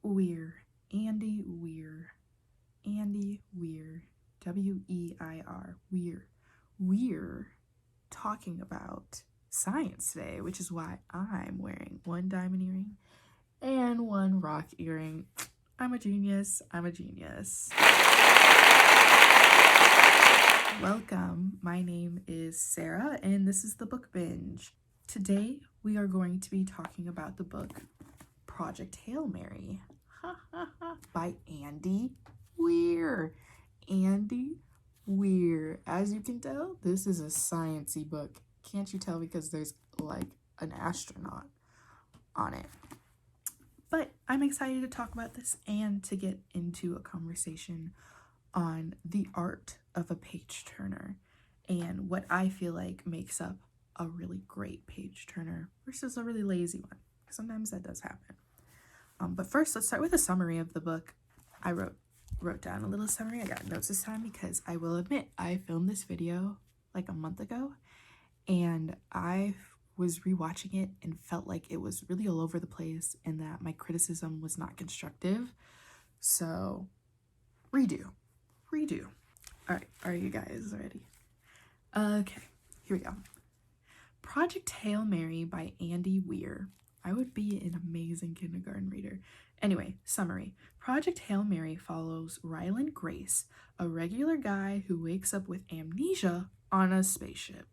Weir, Andy Weir, Andy Weir, W-E-I-R, Weir. We're talking about science today, which is why I'm wearing one diamond earring and one rock earring. I'm a genius. I'm a genius. Welcome. My name is Sarah, and this is the Book Binge. Today, we are going to be talking about the book Project Hail Mary by Andy Weir. Andy Weir. As you can tell, this is a science-y book. Can't you tell? Because there's like an astronaut on it. But I'm excited to talk about this and to get into a conversation on the art of a page turner and what I feel like makes up a really great page turner versus a really lazy one. Sometimes that does happen. But first, let's start with a summary of the book. I wrote down a little summary. I got notes this time because I will admit I filmed this video like a month ago and I was rewatching it and felt like it was really all over the place and that my criticism was not constructive. So redo. All right, are you guys ready? Okay, here we go. Project Hail Mary by Andy Weir. I would be an amazing kindergarten reader. Anyway, summary. Project Hail Mary follows Ryland Grace, a regular guy who wakes up with amnesia on a spaceship.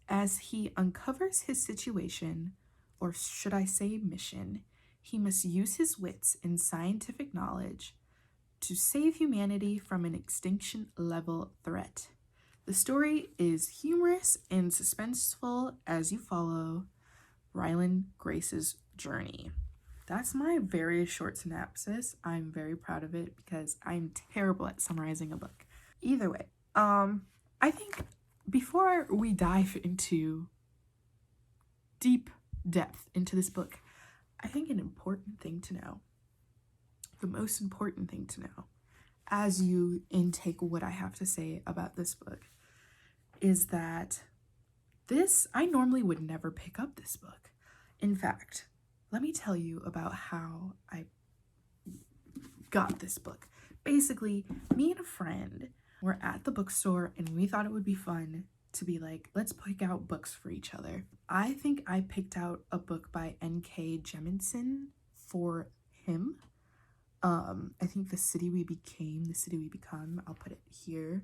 As he uncovers his situation, or should I say mission, he must use his wits and scientific knowledge to save humanity from an extinction-level threat. The story is humorous and suspenseful as you follow Ryland Grace's journey. That's my very short synopsis. I'm very proud of it because I'm terrible at summarizing a book. Either way, I think before we dive into deep depth into this book, I think an important thing to know, the most important thing to know as you intake what I have to say about this book is that I normally would never pick up this book. In fact, let me tell you about how I got this book. Basically, me and a friend were at the bookstore and we thought it would be fun to be like, let's pick out books for each other. I think I picked out a book by N.K. Jemisin for him. I think The City We Became, The City We Become, I'll put it here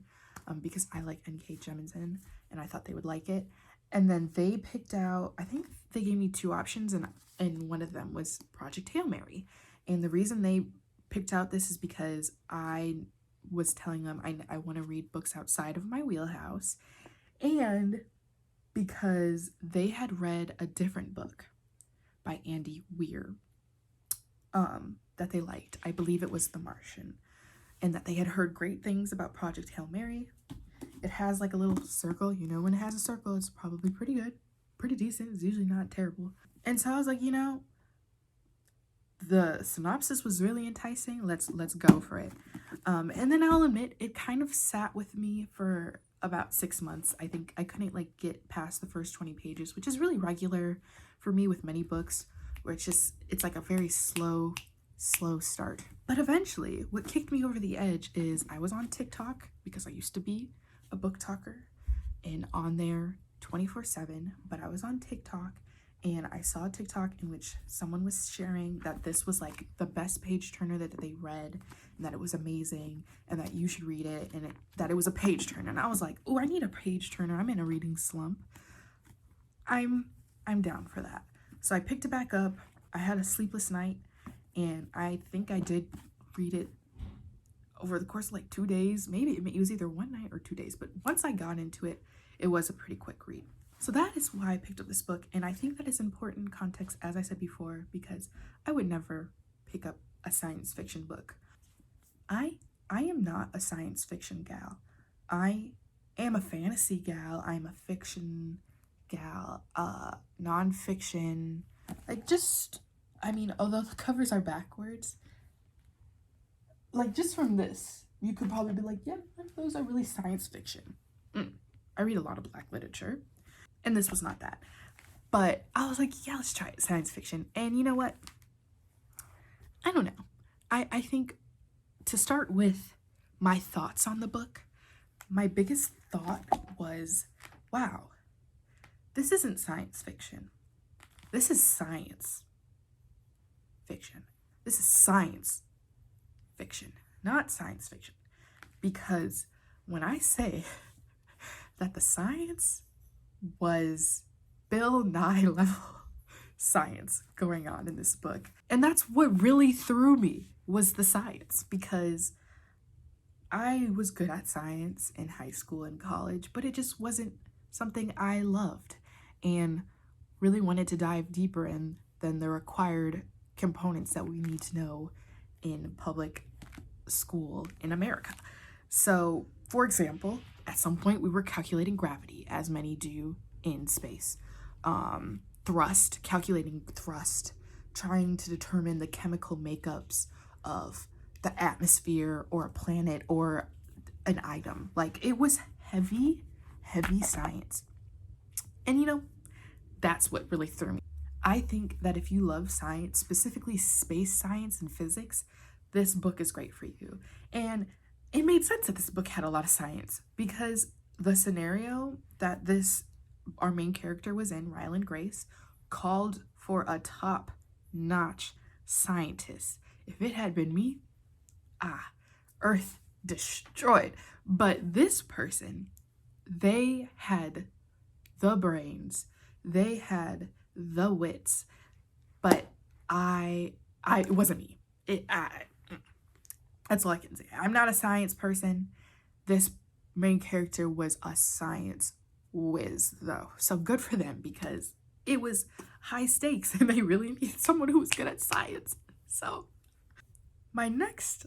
because I like N.K. Jemisin and I thought they would like it. And then they picked out, I think they gave me two options and one of them was Project Hail Mary. And the reason they picked out this is because I was telling them I want to read books outside of my wheelhouse and because they had read a different book by Andy Weir that they liked. I believe it was The Martian, and that they had heard great things about Project Hail Mary. It has like a little circle, you know, when it has a circle, it's probably pretty good, pretty decent. It's usually not terrible. And so I was like, you know, the synopsis was really enticing. Let's go for it. And then I'll admit it kind of sat with me for about 6 months. I think I couldn't like get past the first 20 pages, which is really regular for me with many books where it's like a very slow start. But eventually what kicked me over the edge is I was on TikTok because I used to be a book talker and on there 24/7, but I was on TikTok and I saw a TikTok in which someone was sharing that this was like the best page turner that they read and that it was amazing and that you should read it and that it was a page turner. And I was like, oh, I need a page turner. I'm in a reading slump. I'm down for that. So I picked it back up. I had a sleepless night and I think I did read it over the course of like 2 days. Maybe it was either one night or 2 days, but once I got into it, it was a pretty quick read. So that is why I picked up this book, and I think that is important context, as I said before, because I would never pick up a science fiction book. I am not a science fiction gal. I am a fantasy gal. I'm a fiction gal, nonfiction. Like I mean, although the covers are backwards, like just from this, you could probably be like, yeah, those are really science fiction. I read a lot of Black literature, and this was not that. But I was like, yeah, let's try it, science fiction. And you know what? I don't know. I think to start with my thoughts on the book, my biggest thought was, wow, this isn't science fiction. This is science fiction. This is science fiction, not science fiction. Because when I say that the science was Bill Nye level science going on in this book, and that's what really threw me, was the science, because I was good at science in high school and college, but it just wasn't something I loved and really wanted to dive deeper in than the required components that we need to know in public school in America. So, for example, at some point we were calculating gravity, as many do in space. Thrust, calculating thrust, trying to determine the chemical makeups of the atmosphere or a planet or an item. Like, it was heavy, heavy science. And you know, that's what really threw me. I think that if you love science, specifically space science and physics, this book is great for you. And it made sense that this book had a lot of science, because the scenario that our main character was in, Ryland Grace, called for a top-notch scientist. If it had been me, Earth destroyed. But this person, they had the brains, they had the wits, but it wasn't me. That's all I can say. I'm not a science person. This main character was a science whiz, though. So good for them, because it was high stakes and they really needed someone who was good at science. So my next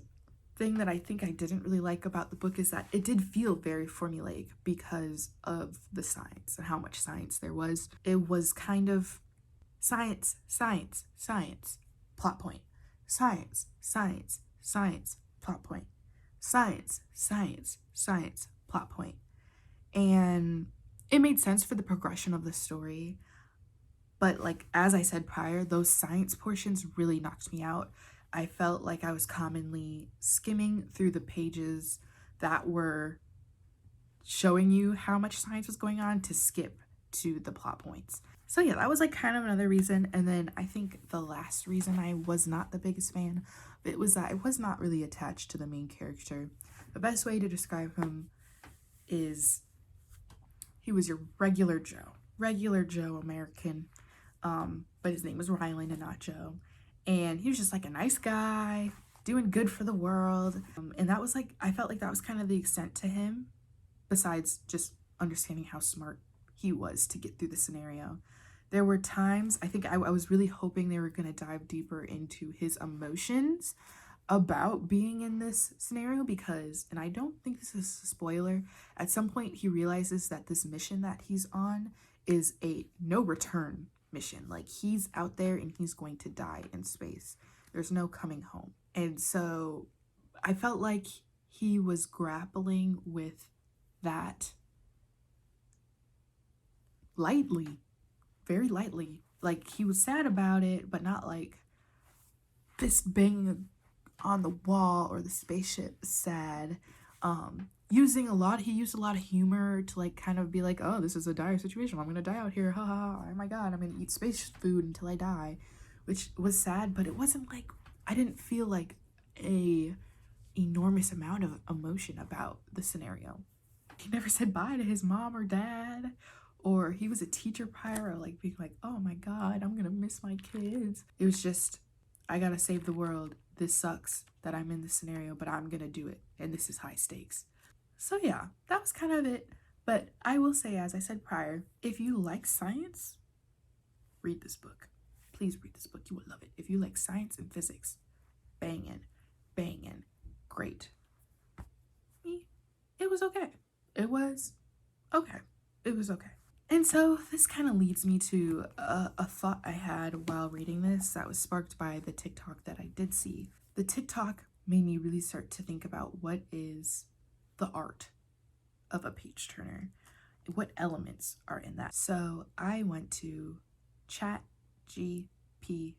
thing that I think I didn't really like about the book is that it did feel very formulaic because of the science and how much science there was. It was kind of science, science, science, plot point. Science, science, science, plot point. Science, science, science, plot point. And it made sense for the progression of the story. But like, as I said prior, those science portions really knocked me out. I felt like I was commonly skimming through the pages that were showing you how much science was going on to skip to the plot points. So yeah, that was like kind of another reason. And then I think the last reason I was not the biggest fan of it was that I was not really attached to the main character. The best way to describe him is he was your regular Joe American, but his name was Ryland and not Joe. And he was just like a nice guy, doing good for the world. And that was like, I felt like that was kind of the extent to him, besides just understanding how smart he was to get through the scenario. There were times, I think I was really hoping they were going to dive deeper into his emotions about being in this scenario, because, and I don't think this is a spoiler, at some point he realizes that this mission that he's on is a no return mission. Like, he's out there and he's going to die in space. There's no coming home. And so I felt like he was grappling with that lightly, very lightly. Like, he was sad about it, but not like this bang on the wall or the spaceship sad. He used a lot of humor to like kind of be like, oh, this is a dire situation, I'm gonna die out here, ha ha ha, oh my god, I'm gonna eat space food until I die, which was sad. But it wasn't like, I didn't feel like a enormous amount of emotion about the scenario. He never said bye to his mom or dad, or he was a teacher prior, or like being like, oh my god, I'm gonna miss my kids. It was just, I gotta save the world. This sucks that I'm in this scenario, but I'm gonna do it, and this is high stakes. So yeah, that was kind of it. But I will say, as I said prior, if you like science, read this book. Please read this book. You will love it. If you like science and physics, banging, great. Me, it was okay. It was okay. And so this kind of leads me to a thought I had while reading this that was sparked by the TikTok that I did see. The TikTok made me really start to think about what is the art of a page turner. What elements are in that? So I went to ChatGPT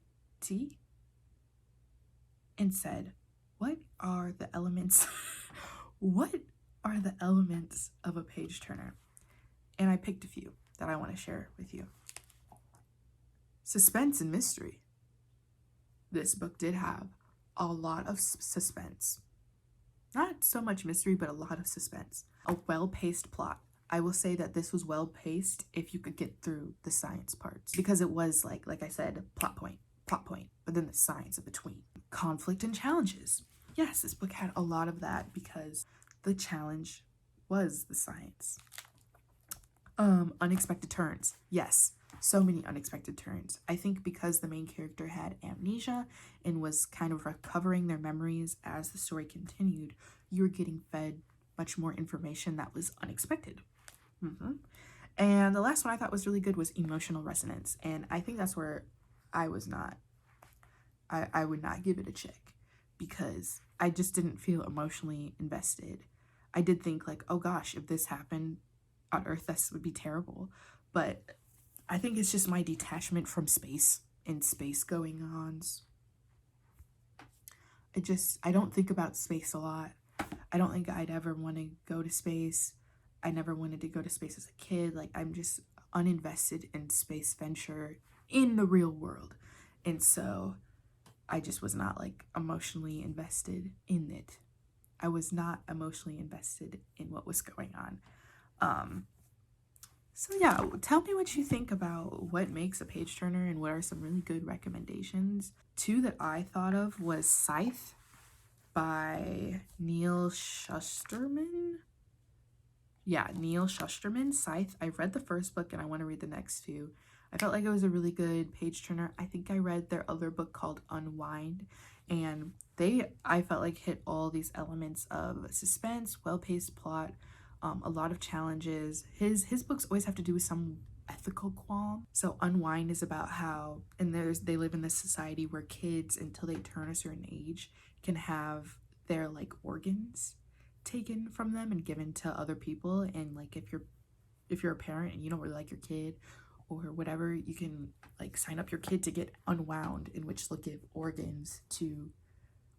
and said, what are the elements? What are the elements of a page turner? And I picked a few that I want to share with you. Suspense and mystery. This book did have a lot of suspense. Not so much mystery, but a lot of suspense. A well-paced plot. I will say that this was well-paced if you could get through the science parts, because it was like I said, plot point, but then the science in between. Conflict and challenges. Yes, this book had a lot of that because the challenge was the science. Unexpected turns. Yes, so many unexpected turns. I think because the main character had amnesia and was kind of recovering their memories as the story continued, you were getting fed much more information that was unexpected. And the last one I thought was really good was emotional resonance. And I think that's where I was not, I would not give it a check, because I just didn't feel emotionally invested. I did think like, oh gosh, if this happened on Earth, this would be terrible. But I think it's just my detachment from space and space going ons. I don't think about space a lot. I don't think I'd ever want to go to space. I never wanted to go to space as a kid. Like, I'm just uninvested in space venture in the real world. And so I just was not like emotionally invested in it. I was not emotionally invested in what was going on. So yeah, tell me what you think about what makes a page turner and what are some really good recommendations. Two that I thought of was Scythe by Neil Shusterman. Yeah, Neil Shusterman, Scythe. I read the first book and I want to read the next two. I felt like it was a really good page turner. I think I read their other book called Unwind, and I felt like hit all these elements of suspense, well-paced plot, a lot of challenges. His books always have to do with some ethical qualm. So Unwind is about how, and they live in this society where kids, until they turn a certain age, can have their like organs taken from them and given to other people. And like if you're a parent and you don't really like your kid or whatever, you can like sign up your kid to get unwound, in which they'll give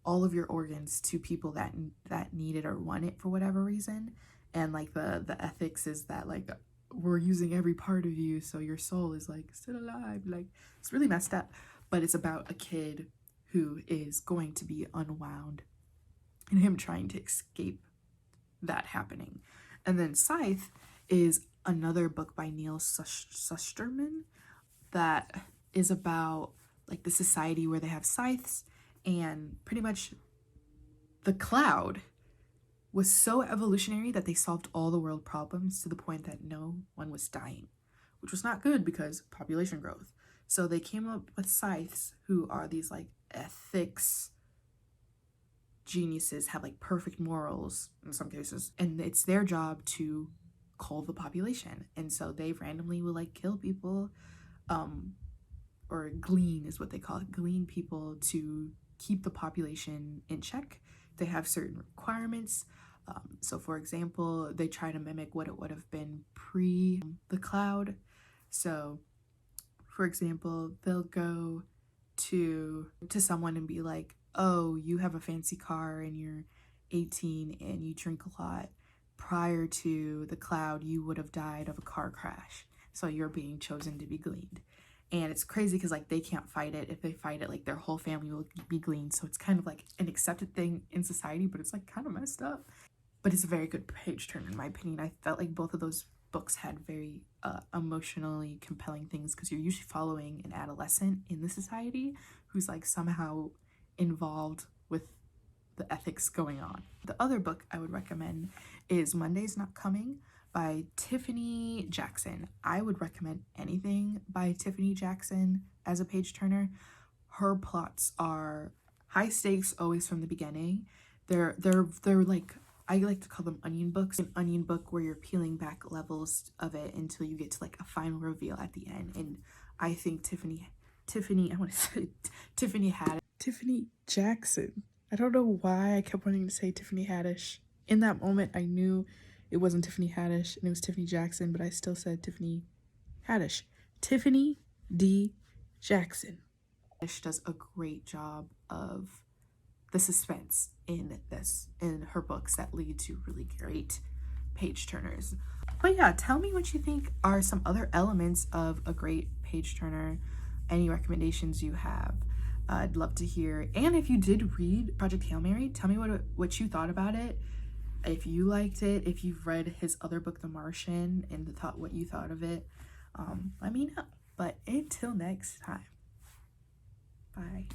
all of your organs to people that need it or want it for whatever reason. And like the ethics is that like we're using every part of you, so your soul is like still alive. Like, it's really messed up, but it's about a kid who is going to be unwound and him trying to escape that happening. And then Scythe is another book by Neil Shusterman that is about like the society where they have scythes, and pretty much the cloud was so evolutionary that they solved all the world problems to the point that no one was dying, which was not good because population growth. So they came up with scythes, who are these like ethics geniuses, have like perfect morals in some cases, and it's their job to cull the population. And so they randomly will like kill people, or glean is what they call it, glean people to keep the population in check. They have certain requirements. So for example, they try to mimic what it would have been pre the cloud. So for example, they'll go to someone and be like, oh, you have a fancy car and you're 18 and you drink a lot. Prior to the cloud, you would have died of a car crash. So you're being chosen to be gleaned. And it's crazy because like they can't fight it. If they fight it, like their whole family will be gleaned. So it's kind of like an accepted thing in society, but it's like kind of messed up. But it's a very good page turner in my opinion. I felt like both of those books had very emotionally compelling things, because you're usually following an adolescent in the society who's like somehow involved with the ethics going on. The other book I would recommend is Monday's Not Coming by Tiffany Jackson. I would recommend anything by Tiffany Jackson as a page turner. Her plots are high stakes always from the beginning. They're like, I like to call them onion books. An onion book where you're peeling back levels of it until you get to like a final reveal at the end. And I think Tiffany Jackson. I don't know why I kept wanting to say Tiffany Haddish. In that moment, I knew it wasn't Tiffany Haddish and it was Tiffany Jackson, but I still said Tiffany Haddish. Tiffany D. Jackson. Haddish does a great job of the suspense in her books that lead to really great page turners. But yeah, tell me what you think are some other elements of a great page turner. Any recommendations you have. I'd love to hear. And if you did read Project Hail Mary, tell me what you thought about it. If you liked it, if you've read his other book, The Martian, and what you thought of it, let me know. But until next time, bye.